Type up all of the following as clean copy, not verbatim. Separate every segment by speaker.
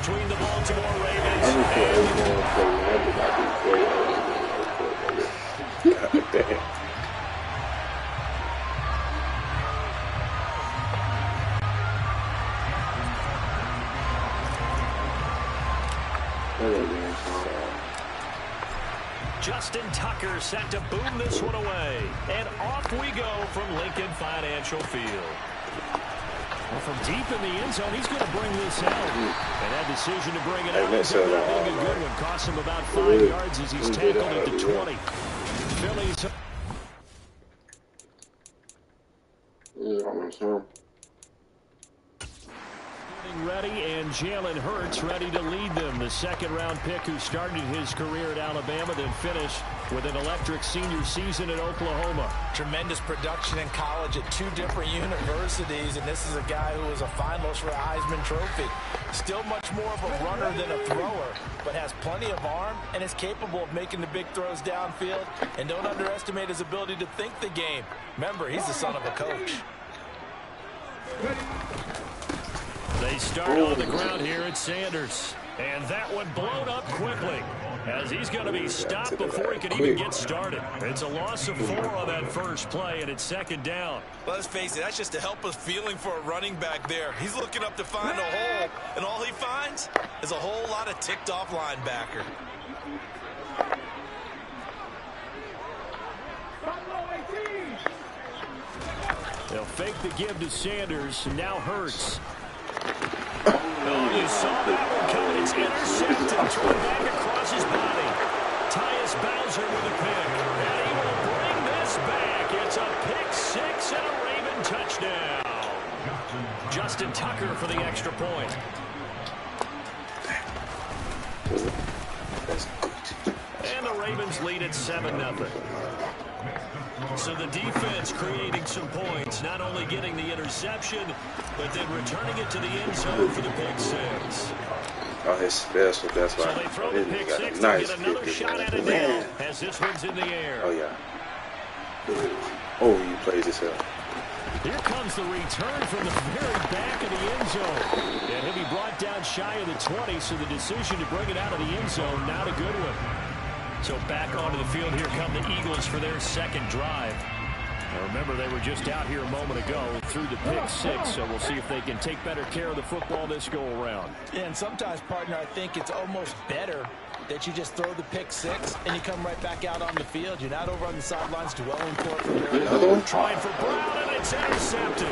Speaker 1: Between the Baltimore Ravens
Speaker 2: I'm just
Speaker 1: and
Speaker 2: going to play Madden. I do great on God damn.
Speaker 1: Justin Tucker set to boom this one away. And off we go from Lincoln Financial Field. Well, from deep in the end zone, he's going to bring this out. And that decision to bring it out is being a good one. Cost him about 5 yards as he's tackled at the 20. Phillies. Ready, and Jaylan Hurts ready to lead them. The second-round pick who started his career at Alabama, then finished with an electric senior season at Oklahoma.
Speaker 3: Tremendous production in college at 2 different universities, and this is a guy who was a finalist for a Heisman Trophy. Still much more of a runner than a thrower, but has plenty of arm and is capable of making the big throws downfield. And don't underestimate his ability to think the game. Remember, he's the son of a coach.
Speaker 1: They start on the ground here at Sanders. And that one blown up quickly, as he's going to be stopped before he can even get started. It's a loss of 4 on that first play, and it's second down.
Speaker 3: Let's face it, that's just a helpless feeling for a running back there. He's looking up to find a hole, and all he finds is a whole lot of ticked-off linebacker.
Speaker 1: They'll fake the give to Sanders, and now Hurts. Oh, you saw that one coming. It's intercepted. Thrown back across his body. Tyus Bowser with a pick. And he will bring this back. It's a pick 6 and a Raven touchdown. Justin Tucker for the extra point. And the Ravens lead at 7-0. So the defense creating some points, not only getting the interception, but then returning it to the end zone for the pick 6.
Speaker 2: Oh, his special, that's why.
Speaker 1: So they throw the pick 6 to
Speaker 2: nice
Speaker 1: get another shot at it now, as this one's in the air.
Speaker 2: Oh, yeah. Oh, you played yourself.
Speaker 1: Here comes the return from the very back of the end zone. And he'll be brought down shy of the 20, so the decision to bring it out of the end zone, not a good one. So back onto the field, here come the Eagles for their second drive. Now remember, they were just out here a moment ago through the pick 6, so we'll see if they can take better care of the football this go-around.
Speaker 3: Yeah, and sometimes, partner, I think it's almost better that you just throw the pick 6 and you come right back out on the field. You're not over on the sidelines dwelling for it.
Speaker 2: Another one?
Speaker 1: Trying for Brown, and it's intercepted.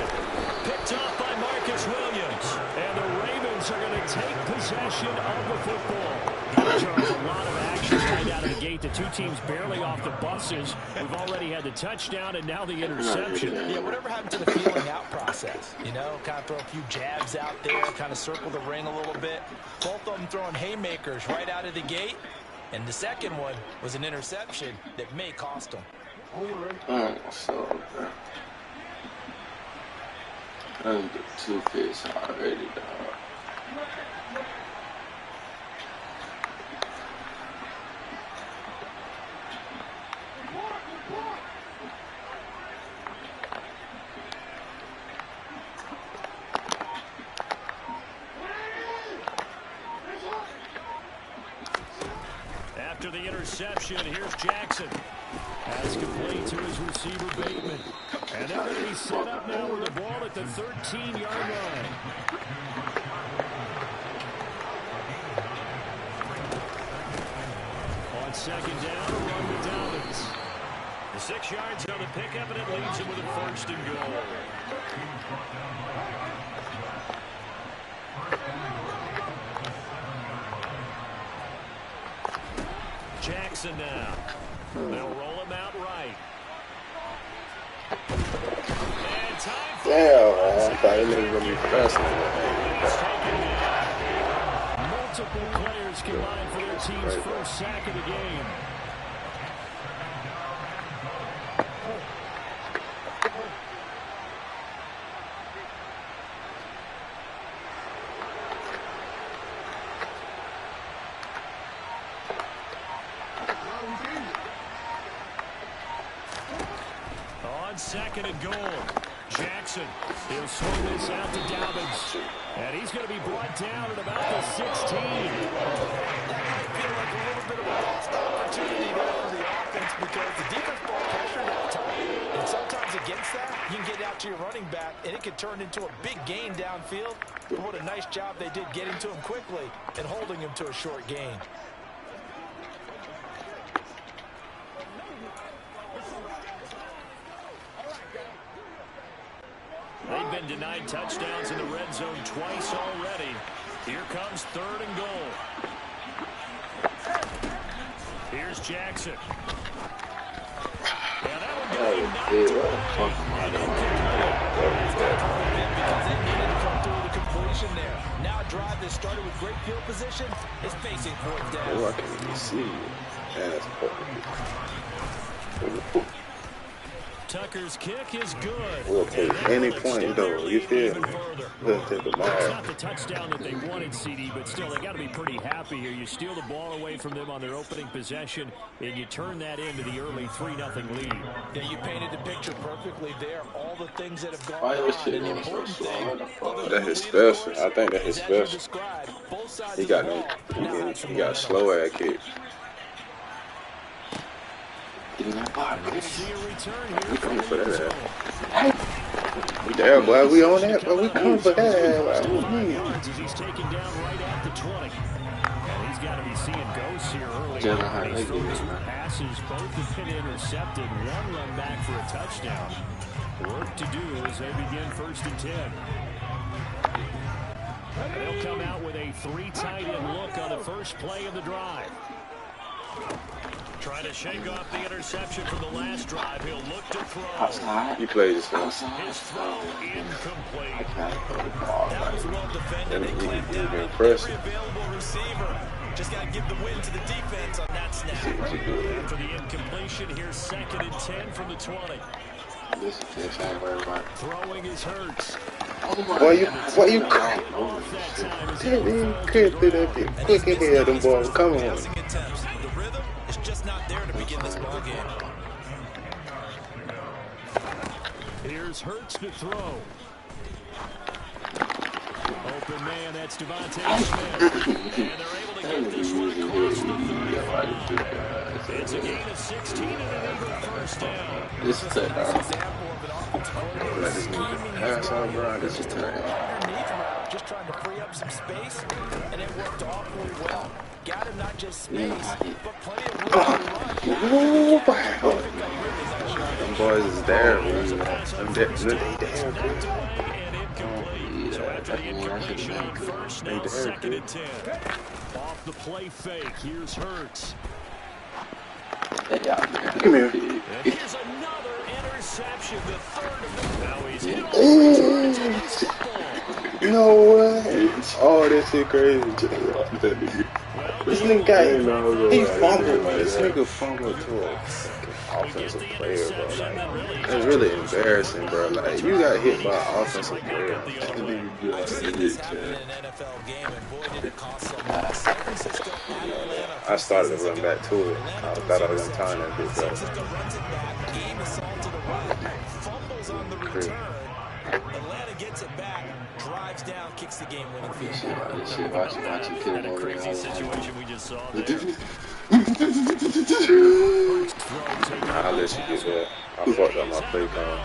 Speaker 1: Picked off by Marcus Williams. And the Ravens are going to take possession of the football. There's a lot of action right out of the gate. The two teams barely off the buses. We've already had the touchdown and now the interception.
Speaker 3: Yeah, whatever happened to the feeling out process? You know, kind of throw a few jabs out there, kind of circle the ring a little bit. Both of them throwing haymakers right out of the gate. And the second one was an interception that may cost them.
Speaker 2: I'm the 2 fish already, dog.
Speaker 1: After the interception, here's Jackson. Pass complete to his receiver, Bateman. And they're going to be set up now with the ball at the 13-yard line. On second down, run to Dobbins. The 6 yards on the pickup, and it leaves him with a 1st and goal. Jackson now. They'll roll him out right. And time for
Speaker 2: Damn, I thought it was going to be faster.
Speaker 1: multiple players combined for their team's first sack of the game. On 2nd and goal, Jackson, he'll swing this out to Dobbins. And he's going to be brought down at about the 16.
Speaker 3: That might feel like a little bit of a lost opportunity there for the offense because the defense ball pressure that time. And sometimes against that, you can get out to your running back, and it can turn into a big gain downfield. But what a nice job they did getting to him quickly and holding him to a short gain.
Speaker 1: They've been denied touchdowns in the red zone twice already. Here comes 3rd and goal. Here's Jackson. And that one going knocked away. Because they needed to come through the completion there. Now a drive that started with great field position is facing 4th down.
Speaker 2: Oh, I can't even see you. Man, that's perfect.
Speaker 1: Tucker's kick is good.
Speaker 2: We'll take any point, though. You feel me? We'll take the ball.
Speaker 1: It's not the touchdown that they wanted, CD, but still, they got to be pretty happy here. You steal the ball away from them on their opening possession, and you turn that into the early 3-0 lead.
Speaker 3: Yeah, you painted the picture perfectly there. All the things that have gone on, and the important thing.
Speaker 2: That's his special. I think that's his special. He got slow ass kick.
Speaker 1: We'll see a return here.
Speaker 2: We coming for that. We there, boy. We on that, but we coming for that.
Speaker 1: Yards as he's taken down right at the 20. And he's got to be seeing ghosts here early. He's thrown 2 passes, both have been intercepted. 1 run back for a touchdown. Work to do as they begin 1st and 10. They'll come out with a 3 tight end look on the first play of the drive. Trying to shake off the interception from the last drive. He'll look to throw.
Speaker 2: He plays this one.
Speaker 1: His throw incomplete.
Speaker 3: That was well defended. They clamped down on every available receiver. Just got to give the win to the defense on that snap.
Speaker 1: After the incompletion, here's 2nd and 10 from the 20. Throwing is Hurts.
Speaker 2: Boy, you could do that quick in here, them boys. Come on.
Speaker 3: The rhythm is just not there to begin this ball game.
Speaker 1: Here's Hurts to throw. Open man, that's Devontae Smith. And they're able to get this one across the 35. It's a gain of 16 and an Eagle 1st down.
Speaker 2: This is it, let this nigga pass all around. This is terrible.
Speaker 3: Just trying to free up some space, and it worked awfully well. Got him not just space, but plenty of room to run.
Speaker 2: Them boys is there, man. Them
Speaker 1: So after the incompletion, 1st now 2nd and 10. Off the play fake, here's Hurts.
Speaker 2: Come here.
Speaker 1: And here's another interception, the 3rd of them. Now he's hit.
Speaker 2: No way. Oh, this shit crazy. This nigga he fumbled. This nigga fumbled to a offensive player, bro. Like, it's really embarrassing, bro. Like, you got hit by an offensive player. I started to run back to it. I thought I was in time that bit, bro. Crazy.
Speaker 3: Atlanta gets it back, drives down, kicks the game-winning field.
Speaker 1: What a crazy situation we just saw there.
Speaker 2: I'll let you get that. I fucked up my play call.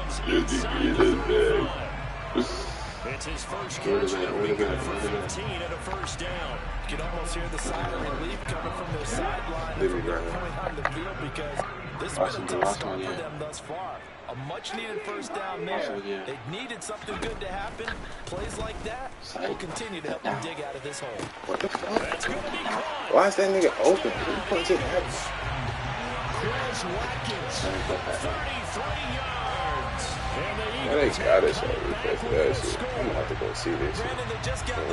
Speaker 1: It's his first catch of the week for 15 and a 1st down.
Speaker 3: You can almost hear the sigh of relief coming from their sideline coming on the field because this has been a tough start for them thus far. A much-needed 1st down there. They needed something good to happen. Plays like that will continue to help them dig out of this hole.
Speaker 2: What the fuck?
Speaker 1: That's going to be caught.
Speaker 2: Why is that nigga open? Who puts it up?
Speaker 1: Chris Watkins, 33 yards. And the
Speaker 2: They got it, so replay for that shit. I'm gonna have to go see this shit.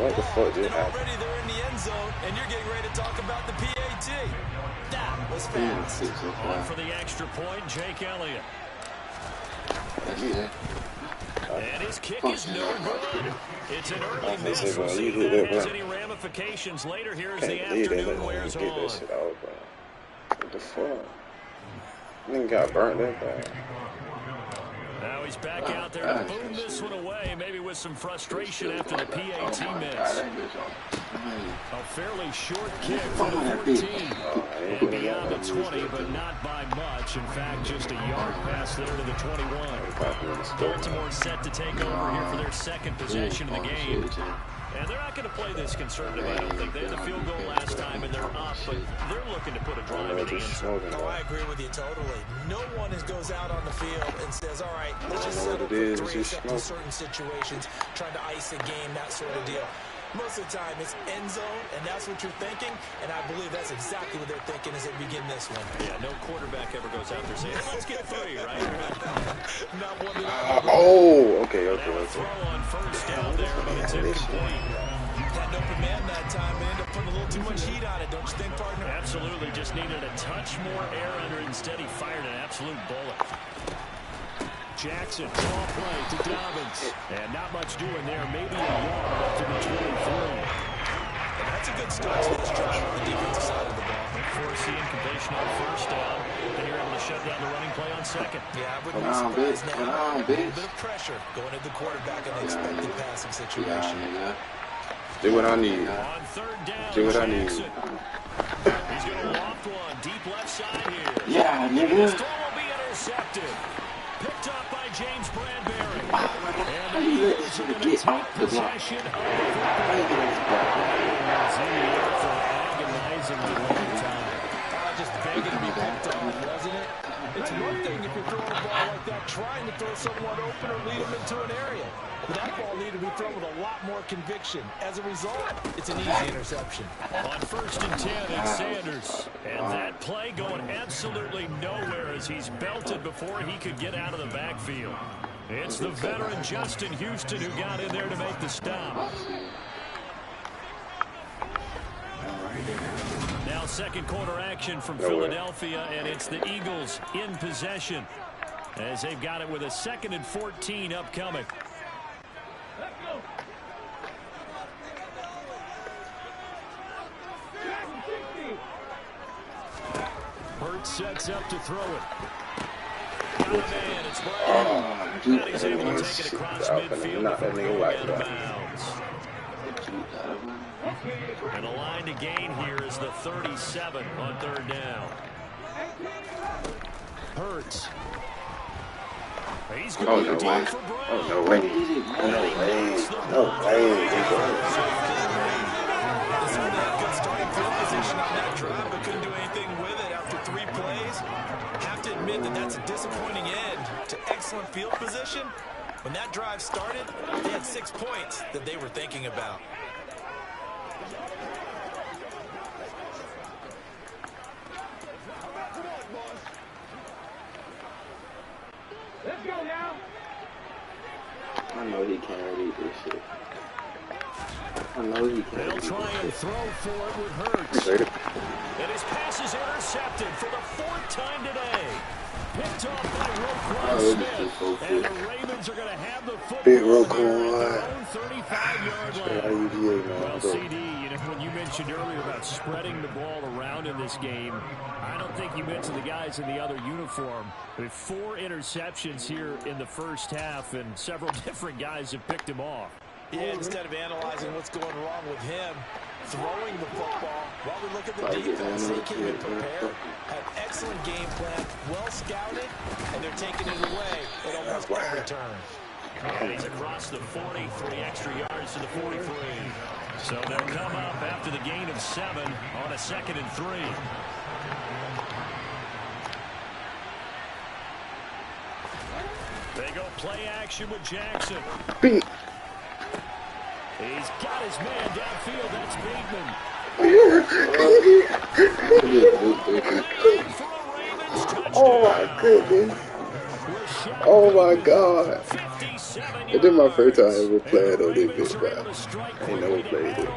Speaker 2: What the fuck just happened?
Speaker 3: Already they're in the end zone, and you're getting ready to talk about the PAT. That was fast.
Speaker 1: On for the extra point, Jake Elliott. And his kick is no good. It's an early miss. We'll see if that has any ramifications later here as the afternoon wears on.
Speaker 2: What the fuck? Nigga got burnt that bad.
Speaker 1: Now he's back out there to boom this one away, maybe with some frustration after the PAT miss. A fairly short kick from the 14. And beyond the 20, but not by much. In fact, just a yard pass there to the 21. Baltimore set to take over here for their second possession of the game. And they're not going to play this conservative, I don't think. They had the field goal last time, and they're up, but they're looking to put a drive in the end zone.
Speaker 3: Oh, I agree with you totally. No one goes out on the field and says, all right, let's just settle for 3 except in certain situations, trying to ice a game, that sort of deal. Most of the time, it's end zone, and that's what you're thinking, and I believe that's exactly what they're thinking as they begin this one.
Speaker 1: Yeah, no quarterback ever goes out there saying, let's get 3, right?
Speaker 3: Not one
Speaker 2: okay.
Speaker 1: Throw on first down there, but it's incomplete.
Speaker 3: Had an open man that time and ended up putting a little too much heat on it, don't you think, partner?
Speaker 1: Absolutely, just needed a touch more air under it. Instead, he fired an absolute bullet. Jackson, draw play to Dobbins. And not much doing there. Maybe a yard up to the 23.
Speaker 3: That's a good start to this drive on the defensive side of the ball.
Speaker 1: Force the incompletion on first down. Then you're able to shut down the running play on second.
Speaker 3: Yeah, I wouldn't be surprised now. A little bit of pressure going at the quarterback in an expected passing situation.
Speaker 2: Do what I need.
Speaker 1: On third down,
Speaker 2: do what I need.
Speaker 1: He's going to loft one deep left side here.
Speaker 2: Yeah, nigga.
Speaker 1: His throw will be intercepted. Picked up by James Bradbury. And the Eagles are going to take possession of the football. For agonizingly long time.
Speaker 3: Just begging to be picked on, wasn't it? It's one thing if you're throwing a ball like that, trying to throw someone open or lead them into an area. But that ball needed to be thrown with a lot more conviction. As a result, it's an easy interception.
Speaker 1: On first and 10, it's Sanders. And that play going absolutely nowhere as he's belted before he could get out of the backfield. It's the veteran Justin Houston who got in there to make the stop. Now second quarter action from Philadelphia, and it's the Eagles in possession as they've got it with a 2nd and 14 upcoming. Hurts sets up to throw it. Got a man, it's Brown. And he's able to take it across midfield before going out of bounds. And the line to gain here is the 37 on third down. Hurts. He's going deep for Brown.
Speaker 2: No way. No way.
Speaker 3: Good starting field position on that drive, but couldn't do anything with it after 3 plays. Have to admit that that's a disappointing end to excellent field position. When that drive started, they had 6 points that they were thinking about.
Speaker 4: Let's go now.
Speaker 2: I know he can't read this shit. I know he can't.
Speaker 1: They'll try and throw for it with Hurts. And his pass is intercepted for the 4th time today. Picked off by Roquan Smith. And the Ravens are going to have the football.
Speaker 2: Big Roquan.
Speaker 1: 35-yard line. Well, CD, when you mentioned earlier about spreading the ball around in this game, I don't think you mentioned the guys in the other uniform. With 4 interceptions here in the first half, and several different guys have picked him off.
Speaker 3: Yeah, instead of analyzing what's going wrong with him, throwing the football, while we look at the defense, they came in prepared, had excellent game plan, well scouted, and they're taking it away at almost every turn.
Speaker 1: And he's across the 40, 3 extra yards to the 43. So they'll come up after the gain of 7 on a 2nd and 3. They go play action with Jackson.
Speaker 2: Beat.
Speaker 1: He's got his man downfield. That's Bateman.
Speaker 2: Oh my goodness. Oh my God. It is my first time ever playing on this bitch, bro. I ain't never played it.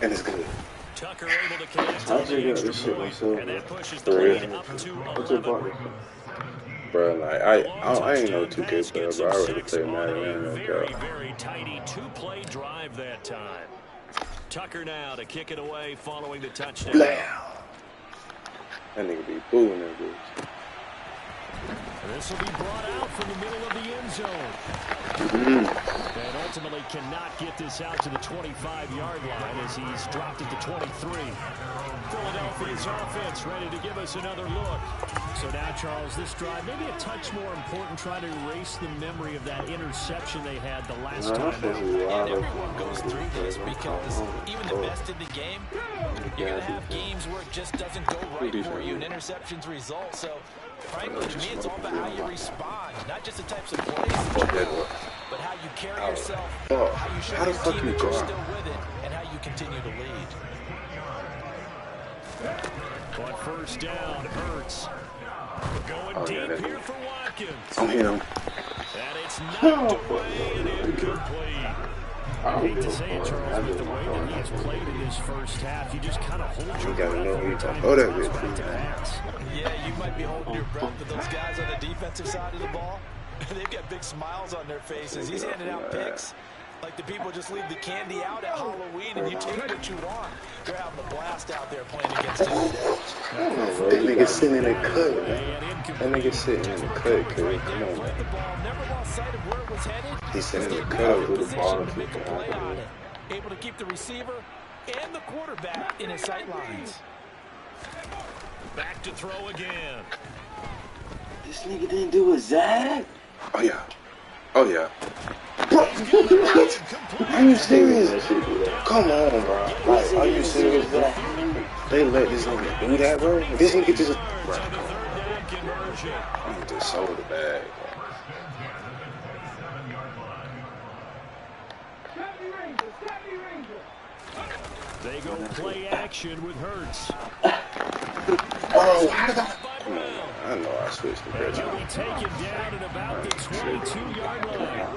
Speaker 2: And it's good.
Speaker 1: Tucker able to connect
Speaker 2: I'll
Speaker 1: the extra
Speaker 2: this shit
Speaker 1: point,
Speaker 2: myself.
Speaker 1: and that pushes the lead up to 11.
Speaker 2: Bro, like, I ain't no 2K player, but I already play Madden.
Speaker 1: Very, very tidy 2-play drive that time. Tucker now to kick it away following the touchdown.
Speaker 2: Blam. That nigga be booing that bitch.
Speaker 1: This will be brought out from the middle of the end zone. And ultimately cannot get this out to the 25-yard line as he's dropped it to 23. Philadelphia's offense ready to give us another look. So now, Charles, this drive maybe a touch more important, trying to erase the memory of that interception they had the last time out.
Speaker 3: And everyone goes through this because even the best in the game, you're going to have games where it just doesn't go right for you and interceptions result. So, frankly, to me, it's all about how you respond, not just the types of plays that you do, but how you carry yourself, how you show your team that you're still with it, and how you continue to lead.
Speaker 1: On first down, Hurts. Going deep here for Watkins.
Speaker 2: I'm him.
Speaker 1: And it's knocked away and incomplete. I hate to say it, Charles, but the way that he has played in this first half, you just kind of hold your breath every time he tries to pass.
Speaker 3: Yeah, you might be holding your breath, but those guys on the defensive side of the ball, they've got big smiles on their faces. He's handing out picks like the people just leave the candy out at Halloween and you take what you want. They're having a blast out there playing against him today.
Speaker 2: That nigga sitting in the cut, man. That nigga sitting in the cut, kid. Come on, man. He's sitting in the cut with the ball.
Speaker 3: Able to keep the receiver and the quarterback in his sight lines.
Speaker 1: Back to throw again.
Speaker 5: This nigga didn't do a zag?
Speaker 2: Oh, yeah. Oh, yeah. Bro, are you serious? Come on, bro. Like, are you serious, bro? They let this nigga do that, bro? This nigga just... Bro, he just sold the bag, bro.
Speaker 1: They go play action with Hurts.
Speaker 2: Oh, how did I... Come on, man. I know I switched the pitch.
Speaker 1: He'll be taken down at about the 22-yard line.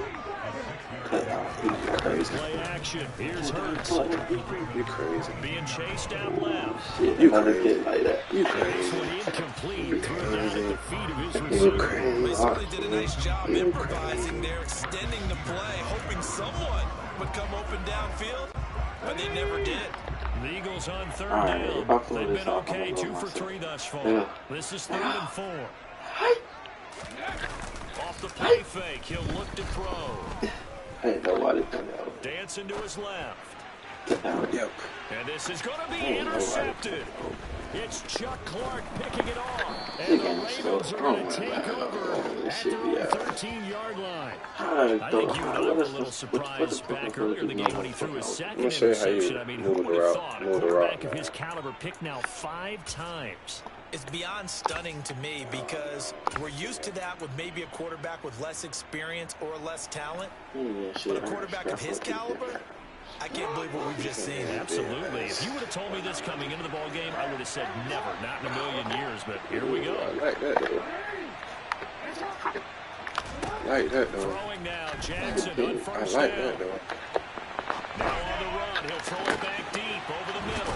Speaker 1: Play action. Here's Hurts.
Speaker 2: You crazy.
Speaker 1: Being chased out left.
Speaker 2: You crazy.
Speaker 5: Like that.
Speaker 2: You crazy.
Speaker 1: Incomplete. Thrown down at the feet of his
Speaker 2: You
Speaker 1: receiver.
Speaker 2: crazy.
Speaker 3: They certainly did a nice job improvising there, extending the play, hoping someone would come open downfield, but they never did.
Speaker 1: The Eagles on third
Speaker 5: Alright,
Speaker 1: down. They've been okay, 2 for 3 thus far.
Speaker 5: Yeah.
Speaker 1: This is 3rd and 4. Off the play fake, he'll look to throw.
Speaker 5: Ain't nobody done that.
Speaker 1: Dancing to his left.
Speaker 2: Yep.
Speaker 1: And this is going to be intercepted. It's Chuck Clark picking it off. And the Ravens are going to take over at their own 13-yard line. I think you and I were a little surprised back earlier in the game when he threw his second interception. I mean, who would have thought a quarterback of his caliber picked now 5 times?
Speaker 3: It's beyond stunning to me because we're used to that with maybe a quarterback with less experience or less talent. But a quarterback of his caliber, I can't believe what we've just seen.
Speaker 1: Absolutely. If you would have told me this coming into the ball game, I would have said never, not in a million years. But here we go.
Speaker 2: I like that, though. I like that, though.
Speaker 1: Throwing now, Jackson on first
Speaker 2: I like
Speaker 1: down.
Speaker 2: that, though.
Speaker 1: Now on the run, he'll throw it back deep over the middle.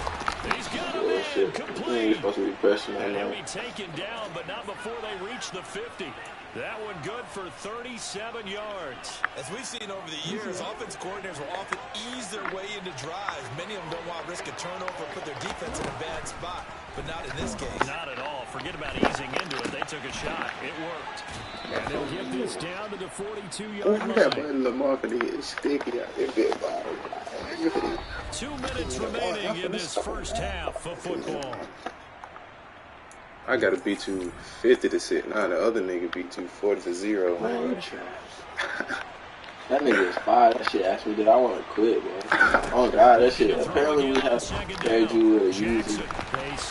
Speaker 1: He's got him in, complete.
Speaker 5: Supposed to be pressing
Speaker 1: And
Speaker 5: right
Speaker 1: he'll
Speaker 5: now.
Speaker 1: be taken down, but not before they reach the 50. That one good for 37 yards.
Speaker 3: As we've seen over the years, offense coordinators will often ease their way into drives. Many of them don't want to risk a turnover or put their defense in a bad spot, but not in this case.
Speaker 1: Not at all. Forget about easing into it. They took a shot. It worked. And they'll get this down to the 42-yard line.
Speaker 2: That boy Lamar could get sticky out there, big ball.
Speaker 1: 2 minutes remaining in this first half of football.
Speaker 2: I gotta be 250 to sit. Now the other nigga be 240 to 0.
Speaker 5: Man, you trash. That nigga is fire. That shit asked me that I want to quit, bro. Oh, God, that shit. Apparently, we have paired you with a user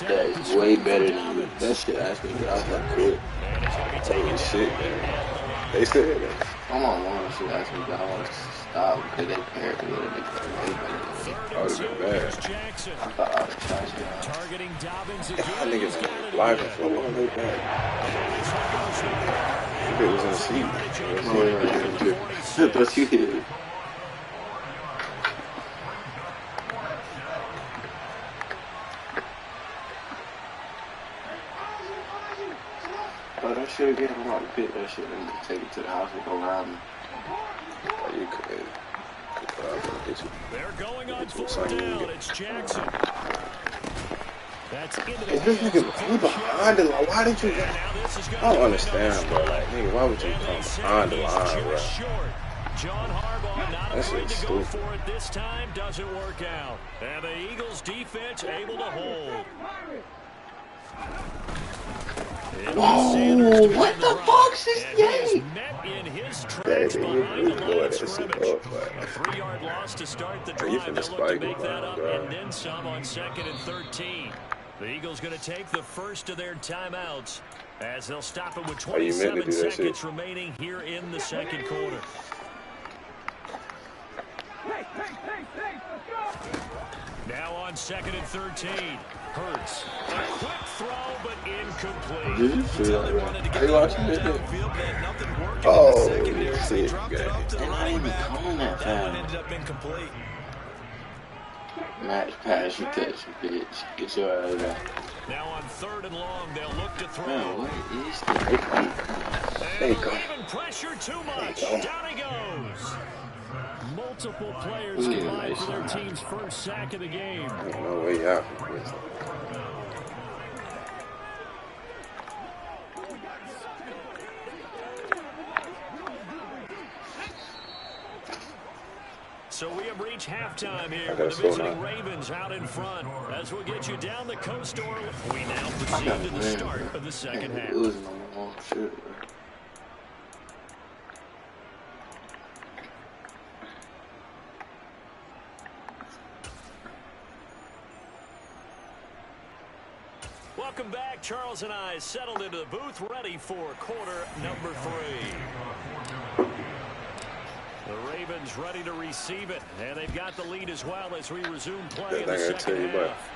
Speaker 5: that is way better than you. That shit asked me that I want to quit.
Speaker 2: Holy shit, man. They said that.
Speaker 5: I'm on one. That shit asked me that I want to stop because they paired me with a nigga that way better than me.
Speaker 2: Oh, it's bad.
Speaker 5: I thought I was trash, man.
Speaker 1: Targeting Dobbins
Speaker 2: That
Speaker 1: again.
Speaker 2: nigga's live for a long way back. That was in the seat.
Speaker 5: I thought you hit it. Oh, that shit again. I'm about to pick that shit and just take it to the house and go around me.
Speaker 2: Oh, you could.
Speaker 1: They're going on 4th down. It's Jackson. That's into the
Speaker 2: Is this nigga behind the line? Why did you? I don't understand, bro. Like, nigga, why would you come behind the line, bro?
Speaker 1: John Harbaugh not afraid to go
Speaker 2: stupid.
Speaker 1: for it this time. Doesn't work out. And the Eagles defense able to hold.
Speaker 5: Whoa, what the fuck's this game?
Speaker 1: Met in his
Speaker 2: Baby,
Speaker 1: tracks
Speaker 2: you
Speaker 1: behind the line of
Speaker 2: this
Speaker 1: scrimmage.
Speaker 2: up,
Speaker 1: A 3-yard loss to start the
Speaker 2: you
Speaker 1: drive.
Speaker 2: finna
Speaker 1: They'll look to
Speaker 2: spike
Speaker 1: make
Speaker 2: it,
Speaker 1: that up
Speaker 2: bro.
Speaker 1: and then some on 2nd and 13. The Eagles going to take the first of their timeouts as they'll stop it with 27 seconds remaining here in the second quarter. Now on 2nd and 13. Hurts. A quick throw, but incomplete.
Speaker 5: Did you see that? Are you watching this?
Speaker 2: Oh, shit.
Speaker 5: They're not even coming that fast.
Speaker 3: Ended up incomplete.
Speaker 5: Match pass, you touch, bitch. Get your ass out.
Speaker 1: Now on 3rd and long, they'll look to throw.
Speaker 5: Man, what is this?
Speaker 2: There you go.
Speaker 1: Even pressure too much. Down he goes. Multiple players combined for their team's first sack of the game.
Speaker 2: No way out.
Speaker 1: So we have reached halftime here with the visiting Ravens out in front. As we'll get you down the coast, or we now proceed to the start of the second half. Welcome back. Charles and I settled into the booth, ready for quarter number 3. The Ravens ready to receive it, and they've got the lead as well as we resume play in the second half.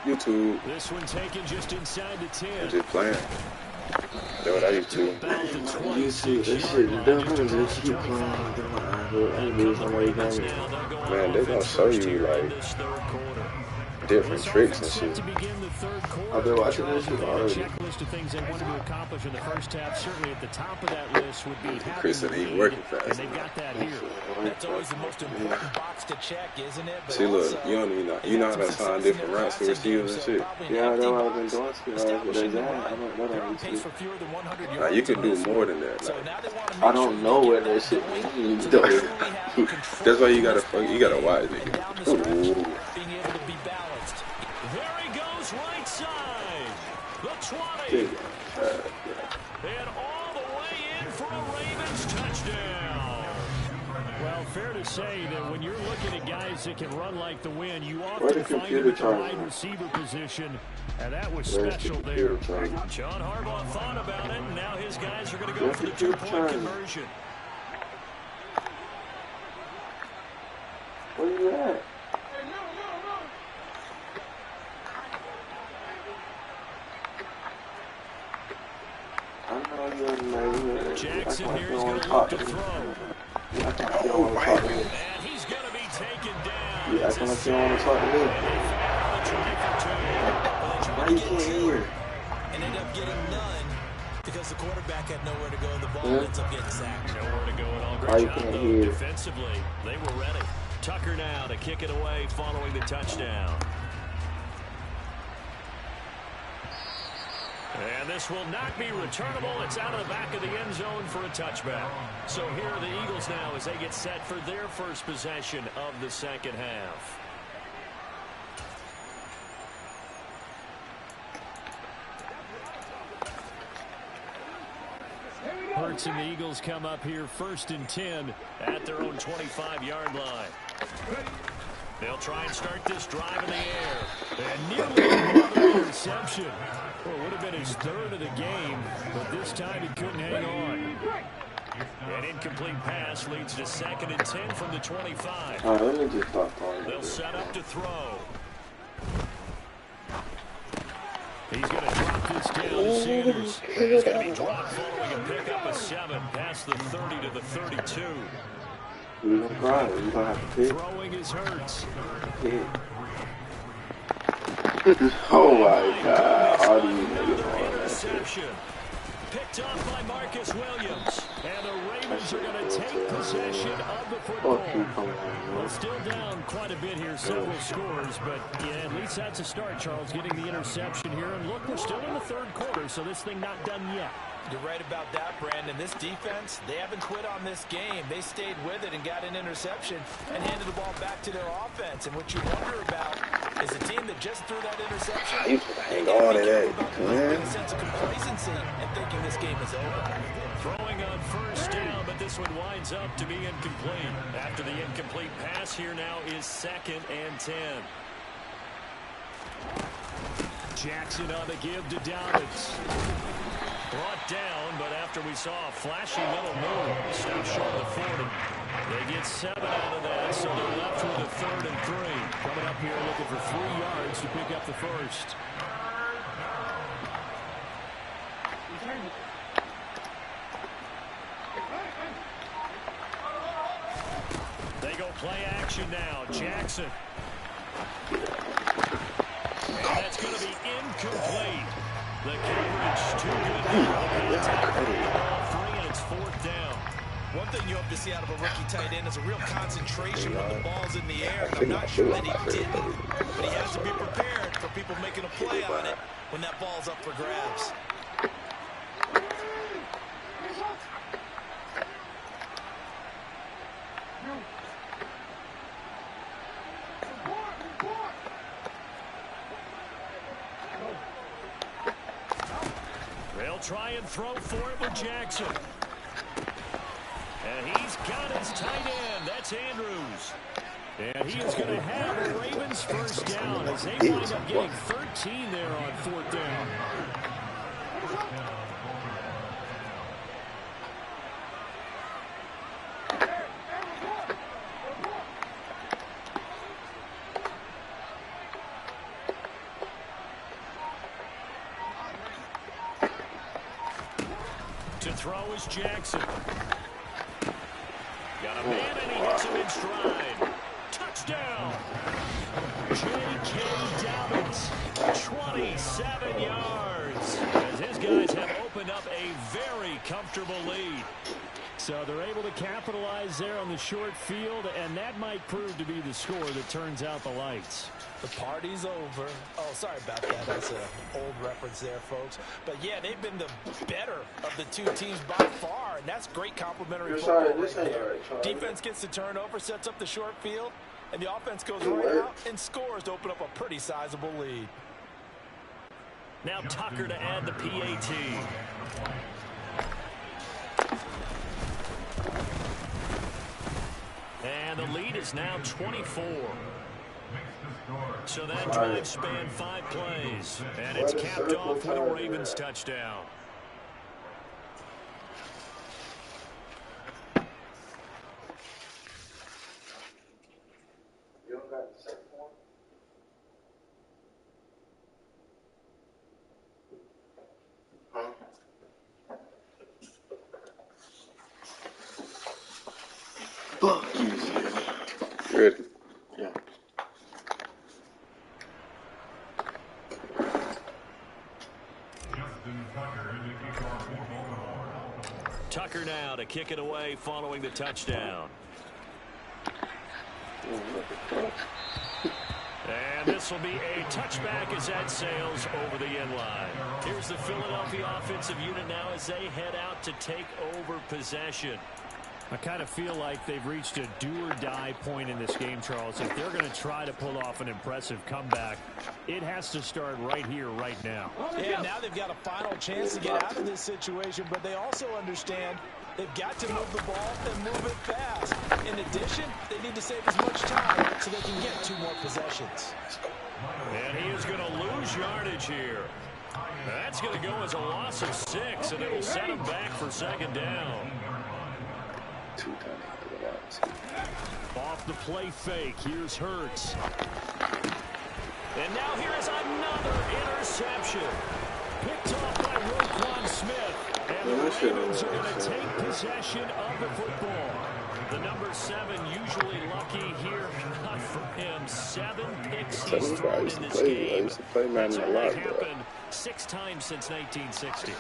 Speaker 2: YouTube.
Speaker 1: This one taken just inside the 10.
Speaker 2: I'm just playing. That's what I used to.
Speaker 5: YouTube, that shit dumb. Just keep playing.
Speaker 2: Man, they're gonna show you like different tricks and shit.
Speaker 5: I've been watching this shit already.
Speaker 1: Checklist of things they wanted to accomplish in the first half. Certainly at the top of that list would be
Speaker 2: Chris said he's working fast.
Speaker 1: and they've got that here.
Speaker 3: That's always the most important box to check, isn't it? But
Speaker 2: See, look,
Speaker 3: also,
Speaker 2: you don't even know. You know how to find different routes to receivers and shit.
Speaker 5: Yeah, that's what I've been doing. With exam, I don't know that.
Speaker 2: Nah, you can do more than that. Like,
Speaker 5: I don't know what that shit means, though.
Speaker 2: that's why you gotta watch it. Ooh.
Speaker 3: being able to be balanced.
Speaker 1: There he goes, right side. The 20. And all the way in for a Ravens touchdown. Well, fair to say that when you're looking at guys that can run like the wind, you often find them at the wide receiver position, and that was special there. John Harbaugh thought about it, and now his guys are going to go for the 2-point conversion.
Speaker 5: Where you at?
Speaker 1: Jackson here is going to look to throw. And he's going to be taken down.
Speaker 5: Yeah, I can let you want to talk to me. Why you can't hear?
Speaker 3: And ended up getting none because the quarterback had nowhere to go. The ball ends up getting sacked.
Speaker 1: Nowhere to go at all. Great job, though. Defensively, they were ready. Tucker now to kick it away following the touchdown. And this will not be returnable. It's out of the back of the end zone for a touchback. So here are the Eagles now as they get set for their first possession of the second half. Hurts and the Eagles come up here 1st and 10 at their own 25-yard line. They'll try and start this drive in the air. And nearly another interception. Well, it would have been his 3rd of the game, but this time he couldn't hang on. An incomplete pass leads to 2nd and 10 from the 25.
Speaker 5: All right, let me just stop calling.
Speaker 1: They'll set up to throw. He's going to drop this down to Sanders. It's going to be dropped following a pickup of 7 past the 30 to the 32.
Speaker 5: You're going to cry. You're going to have to pick.
Speaker 1: Throwing his Hurts.
Speaker 5: Oh my God. How do you make it on that?
Speaker 1: Picked off by Marcus Williams. And the Ravens are going to take possession of the football. Well, still down quite a bit here, several scores, but yeah, at least that's a start, Charles, getting the interception here. And look, we're still in the third quarter, so this thing not done yet.
Speaker 3: You're right about that, Brandon. This defense, they haven't quit on this game. They stayed with it and got an interception and handed the ball back to their offense. And what you wonder about is a team that just threw that interception.
Speaker 2: You hang on to that, man.
Speaker 3: A sense of complacency and thinking this game is over.
Speaker 1: Throwing on first down, but this one winds up to be incomplete. After the incomplete pass, here now is 2nd and 10. Jackson on the give to Dobbins. Brought down, but after we saw a flashy little move, stopped short of the 40. They get 7 out of that, so they're left with a 3rd and 3. Coming up here looking for 3 yards to pick up the first. They go play action now. Jackson. And that's going to be incomplete. The coverage too good. And it's 4th down.
Speaker 3: One thing you hope to see out of a rookie tight end is a real concentration when the ball's in the air. I'm not sure that he didn't, but he has to be prepared for people making a play on it when that ball's up for grabs.
Speaker 1: They'll try and throw for it with Jackson. And he's got his tight end. That's Andrews. And he is going to have the Ravens first down as they wind up getting 13 there on 4th down. To throw is Jackson. Got a man and he hits him in stride. Touchdown. J.K. Dobbins, 27 yards. As his guys have opened up a very comfortable lead. So they're able to capitalize there on the short field, and that might prove to be the score that turns out the lights.
Speaker 3: The party's over. Oh, sorry about that. That's an old reference there, folks. But, yeah, they've been the better of the two teams by far, and that's great complimentary football right there. Defense gets the turnover, sets up the short field, and the offense goes right out and scores to open up a pretty sizable lead.
Speaker 1: Now Tucker to add the PAT. And the lead is now 24. So that drive spanned 5 plays. And it's capped off with a Ravens touchdown.
Speaker 2: Ready?
Speaker 5: Yeah.
Speaker 1: Tucker now to kick it away following the touchdown. And this will be a touchback as that sails over the end line. Here's the Philadelphia offensive unit now as they head out to take over possession. I kind of feel like they've reached a do-or-die point in this game, Charles. If they're going to try to pull off an impressive comeback, it has to start right here, right now.
Speaker 3: Yeah, now they've got a final chance to get out of this situation, but they also understand they've got to move the ball and move it fast. In addition, they need to save as much time so they can get 2 more possessions.
Speaker 1: And he is going to lose yardage here. That's going to go as a loss of 6, and it'll set him back for 2nd down. Off the play fake, here's Hurts. And now here is another interception. Picked off by Roquan Smith. And the Ravens are going to take possession of the football. The number 7 usually lucky here. Not for him. 7 picks he's thrown in this game. That's only happened 6 times since 1960.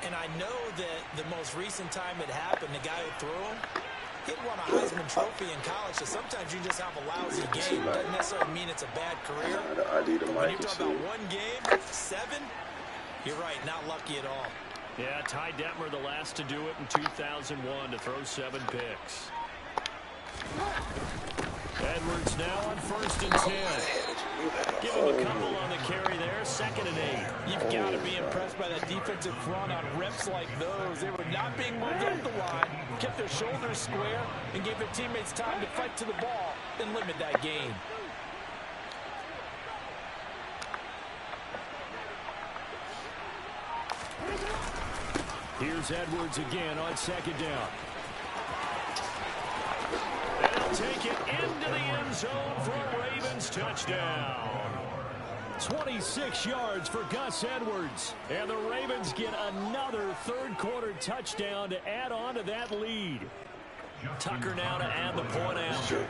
Speaker 3: And I know that the most recent time it happened, the guy who threw him, he won a Heisman Trophy in college, so sometimes you just have a lousy game. Doesn't necessarily mean it's a bad career. But when you talk about one game, 7, you're right, not lucky at all.
Speaker 1: Yeah, Ty Detmer, the last to do it in 2001, to throw 7 picks. Edwards now on 1st and 10. Give him a couple on the carry there, 2nd and 8.
Speaker 3: You've got to be impressed by that defensive front on reps like those. They were not being moved up the line, kept their shoulders square, and gave their teammates time to fight to the ball and limit that gain.
Speaker 1: Here's Edwards again on 2nd down. And he'll take it into the end zone for a Ravens touchdown. 26 yards for Gus Edwards. And the Ravens get another third-quarter touchdown to add on to that lead. Tucker now to add the point after.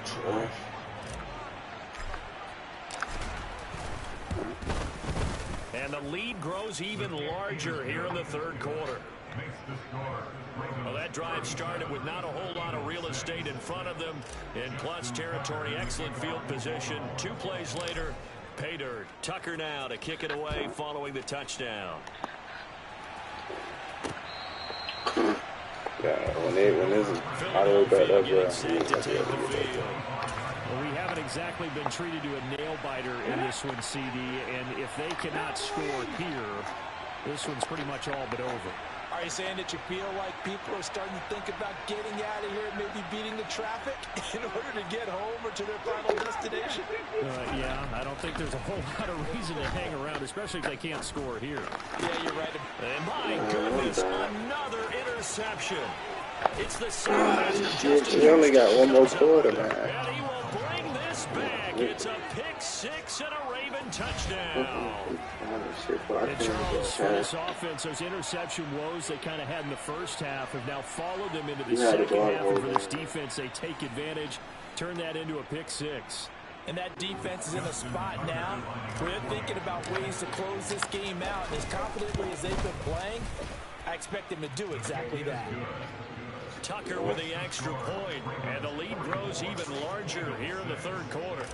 Speaker 1: And the lead grows even larger here in the third quarter. Well, that drive started with not a whole lot of real estate in front of them. In plus territory, excellent field position. 2 plays later, pay dirt. Tucker now to kick it away following the touchdown.
Speaker 2: Yeah, when this is all the way back up there,
Speaker 1: well, we haven't exactly been treated to a nail-biter in this one, CD, and if they cannot score here, this one's pretty much all but over.
Speaker 3: Are you saying that you feel like people are starting to think about getting out of here and maybe beating the traffic in order to get home or to their final destination?
Speaker 1: Yeah, I don't think there's a whole lot of reason to hang around, especially if they can't score here.
Speaker 3: Yeah, you're right.
Speaker 1: And my goodness, another interception. It's the second.
Speaker 2: He only got one more quarter, man.
Speaker 1: And he will bring this back. It's a pick 6 and a Raven touchdown. And Charles, for this offense, those interception woes they kind of had in the first half have now followed them into the second half. And for this defense, they take advantage, turn that into a pick 6.
Speaker 3: And that defense is in a spot now where they're thinking about ways to close this game out. And as confidently as they've been playing, I expect them to do exactly that.
Speaker 1: Tucker with the extra point, and the lead grows even larger here in the third quarter.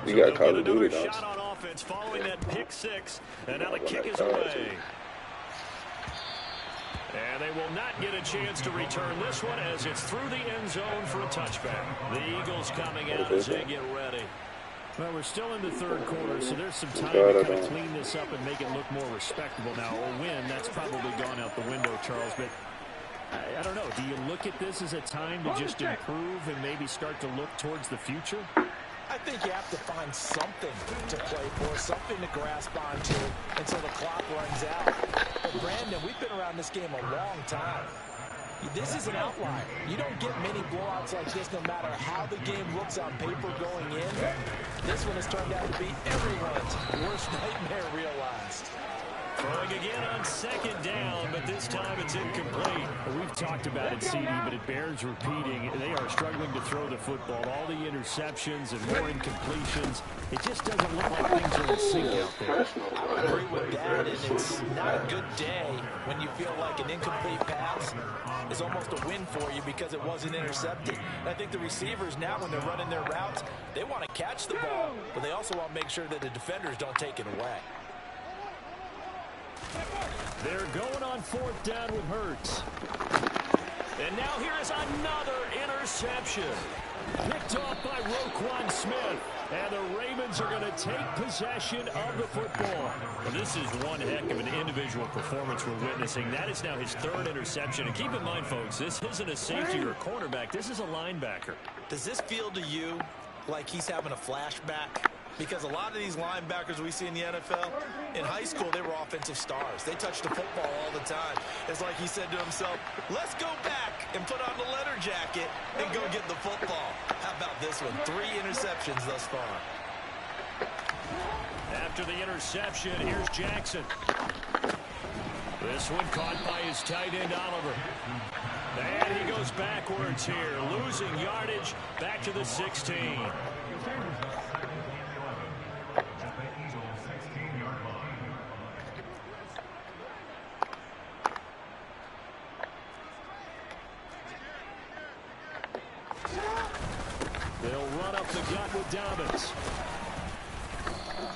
Speaker 2: You got Call of Duty, though.
Speaker 1: Shot on offense following that pick 6, and now the kick is away. And they will not get a chance to return this one as it's through the end zone for a touchback. The Eagles coming out as they get ready. Well, we're still in the third quarter, so there's some time to kind of clean this up and make it look more respectable. Now, a win, that's probably gone out the window, Charles, but I don't know. Do you look at this as a time to just improve and maybe start to look towards the future?
Speaker 3: I think you have to find something to play for, something to grasp onto until the clock runs out. But, Brandon, we've been around this game a long time. This is an outlier. You don't get many blowouts like this no matter how the game looks on paper going in. This one has turned out to be everyone's worst nightmare realized.
Speaker 1: Throwing again on second down, but this time it's incomplete. We've talked about it, CD, but it bears repeating. They are struggling to throw the football. All the interceptions and more incompletions. It just doesn't look like things are in sync out there.
Speaker 3: I would agree with that, and it's not a good day when you feel like an incomplete pass is almost a win for you because it wasn't intercepted. And I think the receivers now, when they're running their routes, they want to catch the ball, but they also want to make sure that the defenders don't take it away.
Speaker 1: They're going on fourth down with Hurts. And now here is another interception. Picked off by Roquan Smith. And the Ravens are going to take possession of the football. Well, this is one heck of an individual performance we're witnessing. That is now his 3rd interception. And keep in mind, folks, this isn't a safety or a cornerback. This is a linebacker.
Speaker 3: Does this feel to you like he's having a flashback? Because a lot of these linebackers we see in the NFL, in high school, they were offensive stars. They touched the football all the time. It's like he said to himself, let's go back and put on the leather jacket and go get the football. How about this one? 3 interceptions thus far.
Speaker 1: After the interception, here's Jackson. This one caught by his tight end, Oliver. And he goes backwards here, losing yardage back to the 16. run up the gut with Dobbins.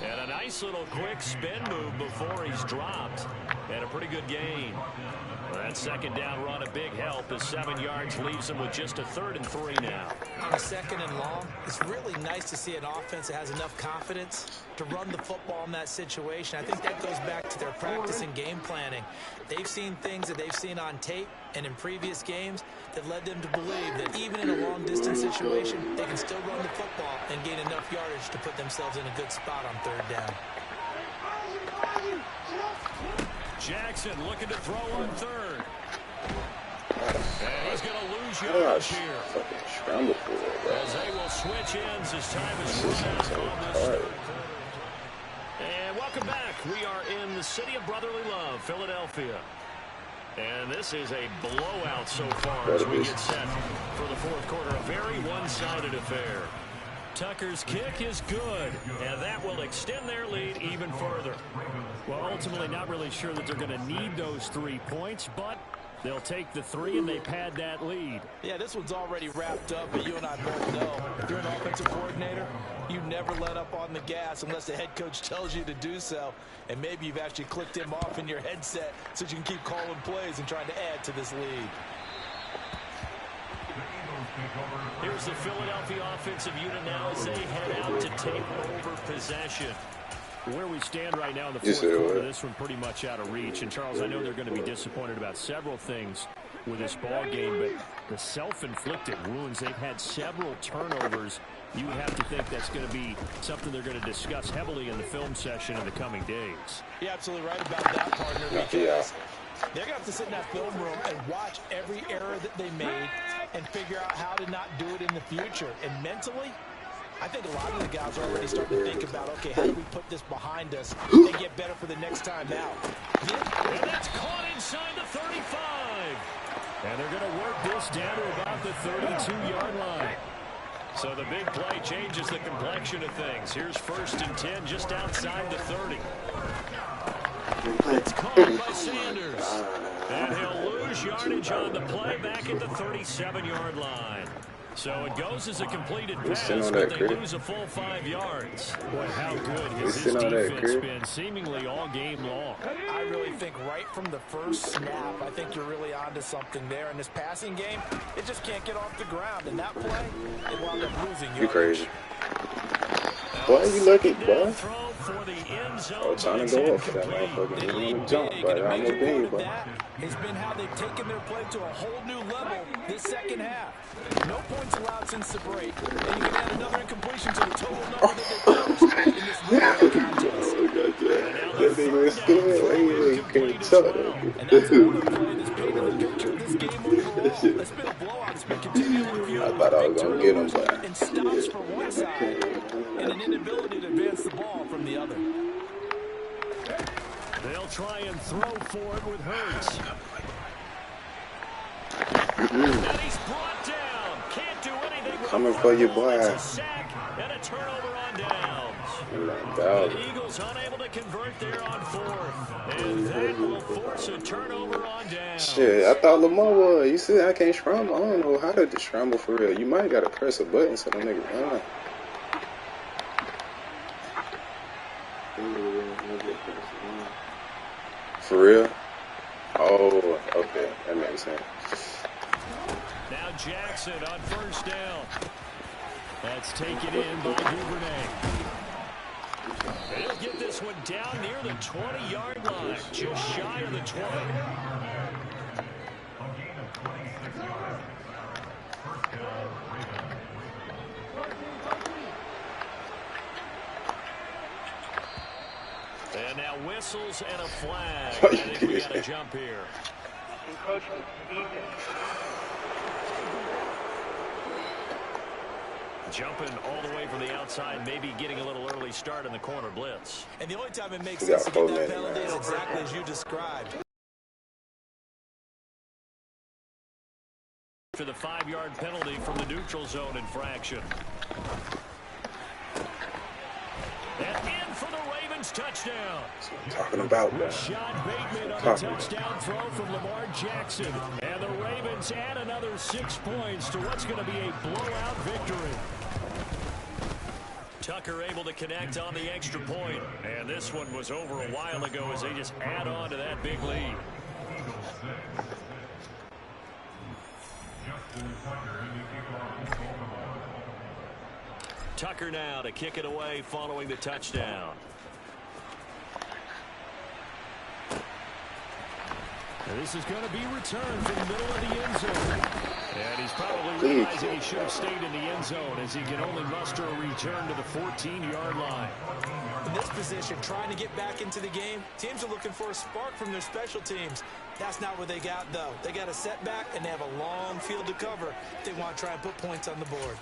Speaker 1: And a nice little quick spin move before he's dropped. And a pretty good gain. Well, that second down run, a big help as 7 yards leaves him with just a 3rd and 3 now.
Speaker 3: On a 2nd and long, it's really nice to see an offense that has enough confidence to run the football in that situation. I think that goes back to their practice and game planning. They've seen things that they've seen on tape and in previous games that led them to believe that even in a long-distance situation, they can still run the football and gain enough yardage to put themselves in a good spot on 3rd down.
Speaker 1: Jackson looking to throw on 3rd. And he's going to lose yardage here. As they will switch ends as time is run out on this. And welcome back. We are in the city of brotherly love, Philadelphia. And this is a blowout so far as we get set for the 4th quarter. A very one-sided affair. Tucker's kick is good, and that will extend their lead even further. Well, ultimately not really sure that they're going to need those 3 points, but they'll take the 3 and they pad that lead.
Speaker 3: Yeah, this one's already wrapped up, but you and I both know if you're an offensive coordinator, you never let up on the gas unless the head coach tells you to do so. And maybe you've actually clicked him off in your headset so you can keep calling plays and trying to add to this lead.
Speaker 1: Here's the Philadelphia offensive unit now as they head out to take over possession. Where we stand right now in the 4th quarter, this one pretty much out of reach. And, Charles, I know they're going to be disappointed about several things with this ball game, but the self-inflicted wounds, they've had several turnovers. You would have to think that's going to be something they're going to discuss heavily in the film session in the coming days.
Speaker 3: You're absolutely right about that, partner, because they're going to have to sit in that film room and watch every error that they made and figure out how to not do it in the future. And mentally, I think a lot of the guys are already starting to think about, okay, how do we put this behind us and get better for the next time out?
Speaker 1: And that's caught inside the 35. And they're going to work this down to about the 32-yard line. So the big play changes the complexion of things. Here's 1st and 10 just outside the 30. It's caught by Sanders. And he'll lose yardage on the play back at the 37-yard line. So it goes as a completed pass, but they lose a full 5 yards. Boy, how good has his defense been seemingly all game long.
Speaker 3: I really think right from the first snap, I think you're really onto something there. In this passing game, it just can't get off the ground. And that play, it wound up losing yardage.
Speaker 2: You crazy. Boy, you lucky, boy. Oh, trying to go up for that motherfucker. You want to jump, but I'm a bean, boy.
Speaker 3: Has been how they've taken their play to a whole new level this second half. No points allowed since the break, and you can add another incompletion to the total number that they closed in this contest.
Speaker 2: That nigga was scared. He can't tell that.
Speaker 3: And that's another play that's painted the picture of this game overall. It's been a blowout. It's been continually fueled by big turnovers and stops for one side and an inability to advance the ball from the other.
Speaker 1: They'll try and throw for it with Hurts. And he's brought down. Can't do anything.
Speaker 2: Coming for you, boy.
Speaker 1: It's a sack and a turnover on downs. The Eagles unable to convert there on 4th. And that will force a turnover on downs.
Speaker 2: Shit, I thought Lamar was. You said I can't scramble. I don't know how to scramble for real. You might got to press a button so the nigga run. For real? Oh, okay. That makes sense.
Speaker 1: Now Jackson on 1st down. That's taken in by Duvernay. He'll get this one down near the 20-yard line, just shy of the 20. And now whistles and a flag. I think we got a jump here. Jumping all the way from the outside, maybe getting a little early start in the corner blitz.
Speaker 3: And the only time it makes sense to get that penalty is exactly as you described.
Speaker 1: For the 5-yard penalty from the neutral zone infraction. And in for the Ravens touchdown.
Speaker 2: That's what I'm talking about, man.
Speaker 1: Rashad Bateman on a touchdown throw from Lamar Jackson. And the Ravens add another 6 points to what's going to be a blowout victory. Tucker able to connect on the extra point. And this one was over a while ago as they just add on to that big lead. Tucker now to kick it away following the touchdown. And this is going to be returned from the middle of the end zone. And he's probably realizing he should have stayed in the end zone as he can only muster a return to the 14-yard line.
Speaker 3: In this position, trying to get back into the game, teams are looking for a spark from their special teams. That's not what they got, though. They got a setback, and they have a long field to cover if they want to try and put points on the board.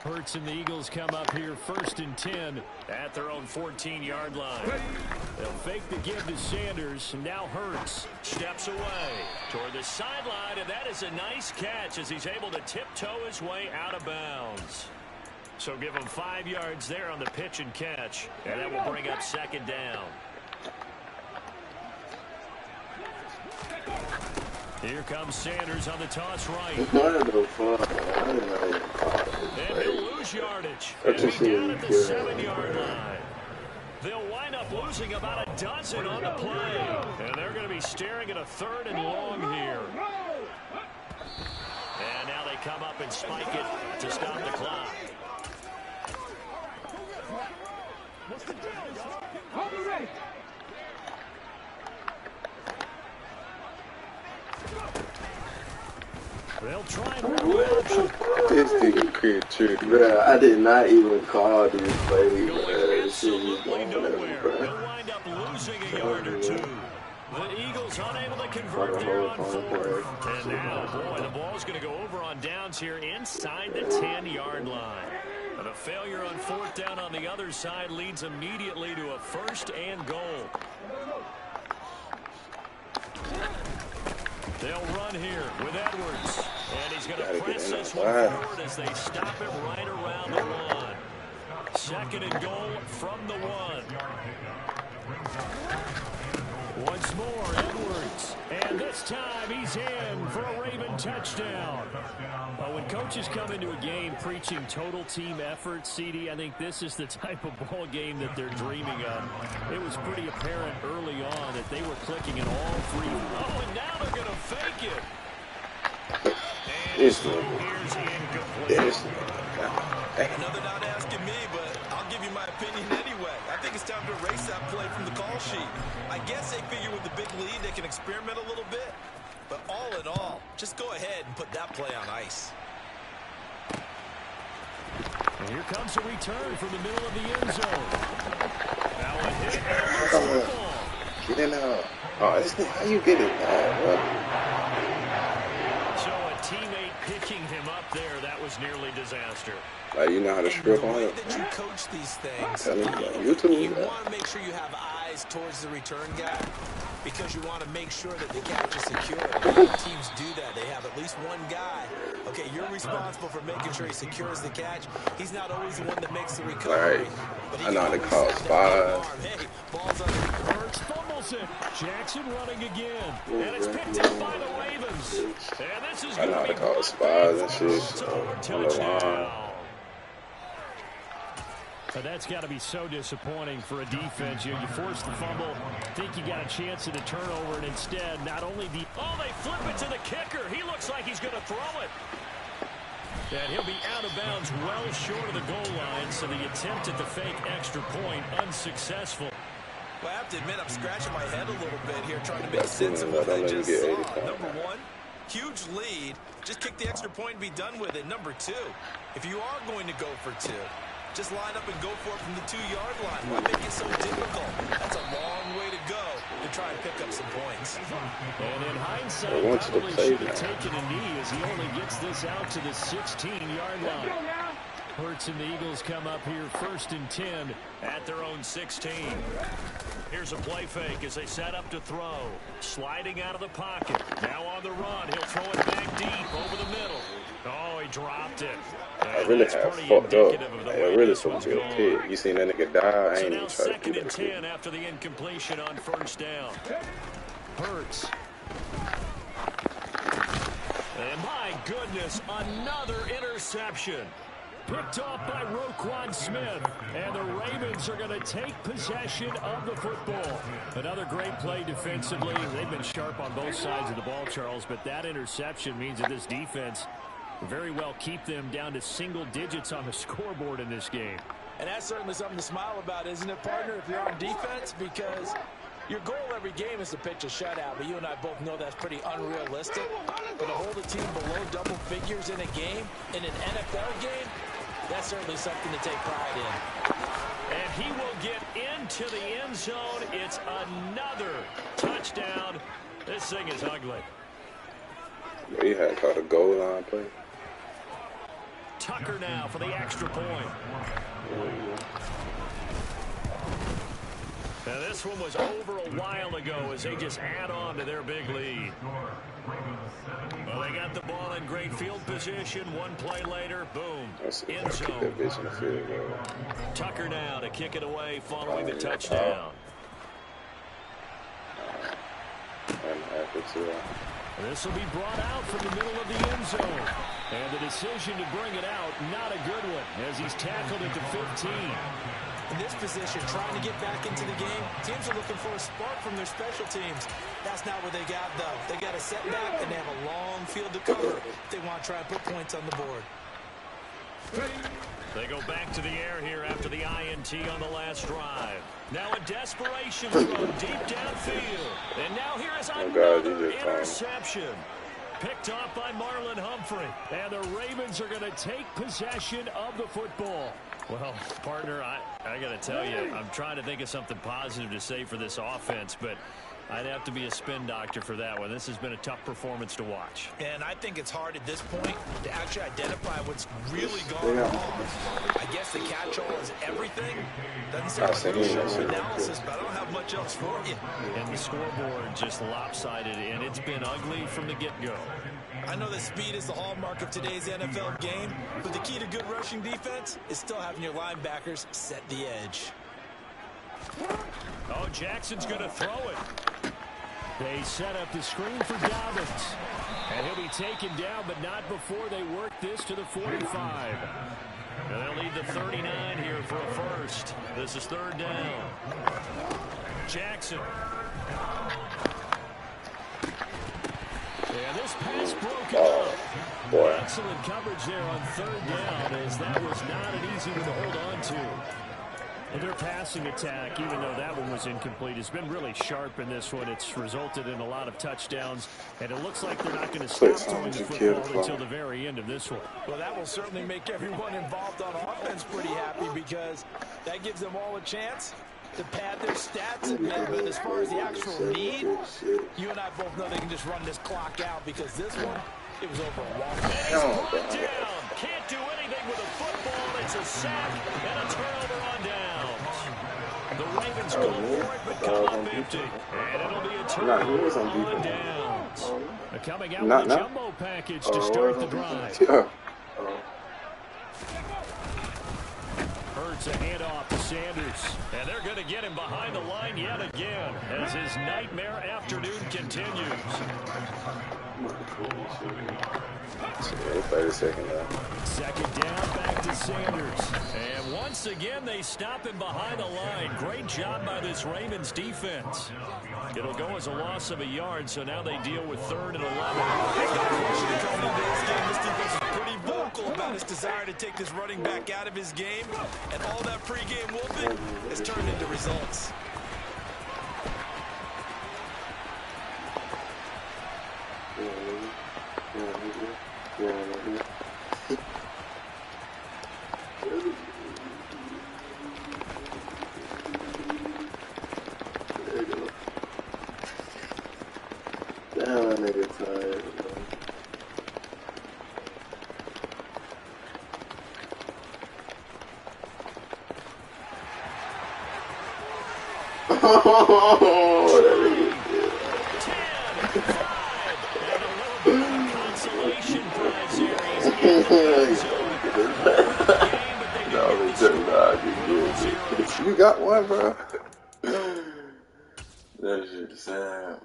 Speaker 1: Hurts and the Eagles come up here 1st and 10 at their own 14-yard line. They'll fake the give to Sanders. Now Hurts steps away toward the sideline, and that is a nice catch as he's able to tiptoe his way out of bounds. So give him 5 yards there on the pitch and catch, and that will bring up 2nd down. Here comes Sanders on the toss right. And he'll lose yardage. And be down at the 7-yard line. They'll wind up losing about a dozen on the play. And they're going to be staring at a 3rd and long here. And now they come up and spike it to stop the clock. They'll try and run the option.
Speaker 2: This nigga creature.
Speaker 5: Bro, I did not even call this play, bro.
Speaker 1: Absolutely nowhere. They'll wind up losing a yard or two. The Eagles unable to convert here on 4th. And now, boy, the ball's going to go over on downs here inside the 10-yard line. And a failure on 4th down on the other side leads immediately to a 1st and goal. They'll run here with Edwards. And he's going to press this one forward as they stop it right around the 1. 2nd and goal from the 1. Once more, Edwards. And this time he's in for a Raven touchdown. When coaches come into a game preaching total team effort, CD, I think this is the type of ball game that they're dreaming of. It was pretty apparent early on that they were clicking in all 3. Oh, and now they're going to fake it. And here's incomplete.
Speaker 3: Another not asking me, but I'll give you my opinion anyway. I think it's time to erase that play from the call sheet. I guess they figure with the big lead they can experiment a little bit. But all in all, just go ahead and put that play on ice.
Speaker 1: And here comes a return from the middle of the end zone. Now a hit.
Speaker 2: Get in there. Oh, this thing, how you get it now, bro?
Speaker 1: So a teammate picking him up there, that was nearly disaster.
Speaker 2: Like, you know how to strip on it?
Speaker 3: That you coach these things,
Speaker 2: YouTube,
Speaker 3: you want to make sure you have eyes towards the return guy because you want to make sure that the catch is secure. A lot of teams do that. They have at least one guy. Okay, you're responsible for making sure he secures the catch. He's not always the one that makes the recovery.
Speaker 2: Right. I know how to call spies.
Speaker 3: Hey, ball's under.
Speaker 1: Hurts fumbles it. Jackson running again. And it's picked up by the Ravens. And this is
Speaker 2: I know how to call spies and shit on the line.
Speaker 1: But that's got to be so disappointing for a defense. You force the fumble, think you got a chance at a turnover, and instead, not only the... Oh, they flip it to the kicker. He looks like he's going to throw it. And he'll be out of bounds well short of the goal line, so the attempt at the fake extra point unsuccessful.
Speaker 3: Well, I have to admit, I'm scratching my head a little bit here, trying to make sense of what I just saw. Number 1, huge lead. Just kick the extra point and be done with it. Number 2, if you are going to go for 2, just line up and go for it from the 2-yard line. Why make it so difficult? That's a long way to go to try and pick up some points.
Speaker 1: And in hindsight, probably should have taken a knee as he only gets this out to the 16-yard line. Hurts and the Eagles come up here 1st and 10 at their own 16. Here's a play fake as they set up to throw. Sliding out of the pocket. Now on the run. He'll throw it back deep over the middle. Oh, he dropped it.
Speaker 2: I really have fucked up. I really supposed to be a pig. You seen that nigga die? I ain't even try to do that.
Speaker 1: 2nd and 10 after the incompletion on 1st down. Hurts. And my goodness, another interception. Picked off by Roquan Smith. And the Ravens are going to take possession of the football. Another great play defensively. They've been sharp on both sides of the ball, Charles, but that interception means that this defense very well keep them down to single digits on the scoreboard in this game.
Speaker 3: And that's certainly something to smile about, isn't it, partner, if you're on defense? Because your goal every game is to pitch a shutout, but you and I both know that's pretty unrealistic. But to hold a team below double figures in a game, in an NFL game, that's certainly something to take pride in.
Speaker 1: And he will get into the end zone. It's another touchdown. This thing is ugly.
Speaker 2: He had caught a goal line play.
Speaker 1: Tucker now for the extra point. Now this one was over a while ago as they just add on to their big lead. Well, they got the ball in great field position. One play later, boom, end zone. Tucker now to kick it away following the touchdown. This will be brought out from the middle of the end zone. And the decision to bring it out, not a good one, as he's tackled at the 15.
Speaker 3: In this position, trying to get back into the game, teams are looking for a spark from their special teams. That's not what they got, though. They got a setback, and they have a long field to cover if they want to try and put points on the board.
Speaker 1: They go back to the air here after the INT on the last drive. Now a desperation throw deep downfield. And now here is another interception. Picked off by Marlon Humphrey. And the Ravens are going to take possession of the football. Well, partner, I got to tell you, I'm trying to think of something positive to say for this offense, but I'd have to be a spin doctor for that one. This has been a tough performance to watch.
Speaker 3: And I think it's hard at this point to actually identify what's really going on. I guess the catch-all is everything. Doesn't sound like a show analysis, but I don't have much else for you.
Speaker 1: And the scoreboard just lopsided, and it's been ugly from the get-go.
Speaker 3: I know that speed is the hallmark of today's NFL game, but the key to good rushing defense is still having your linebackers set the edge.
Speaker 1: Oh, Jackson's going to throw it. They set up the screen for Dobbins. And he'll be taken down, but not before they work this to the 45. And they'll lead the 39 here for a first. This is third down. Jackson. And this pass broken up. Excellent coverage there on third down, as that was not an easy one to hold on to. And their passing attack, even though that one was incomplete, has been really sharp in this one. It's resulted in a lot of touchdowns, and it looks like they're not going to stop throwing the football until the very end of this one.
Speaker 3: Well, that will certainly make everyone involved on offense pretty happy, because that gives them all a chance to pad their stats a bit. But as far as the actual need, you and I both know they can just run this clock out, because this one, it was over a walk.
Speaker 1: And he's brought down. Can't do anything with a football. It's a sack and a turnover on downs. The Ravens go for it, but come up empty. And it'll be a turnover on downs. Coming out with a jumbo package to start the drive. Hurts a handoff to Sanders. And they're going to get him behind the line yet again as his nightmare afternoon continues.
Speaker 2: 30 seconds left.
Speaker 1: Second down, back to Sanders. And once again, they stop him behind the line. Great job by this Ravens defense. It'll go as a loss of a yard, so now they deal with 3rd and 11.
Speaker 3: This defense is pretty vocal about his desire to take this running back out of his game, and all that pregame whooping has turned into results.
Speaker 2: Damn, that nigga tired, bro. Oh, that nigga.
Speaker 1: 10, 5, and a little bit of consolation prize here. He's in the end zone.
Speaker 2: You got one, bro. That shit, Sam.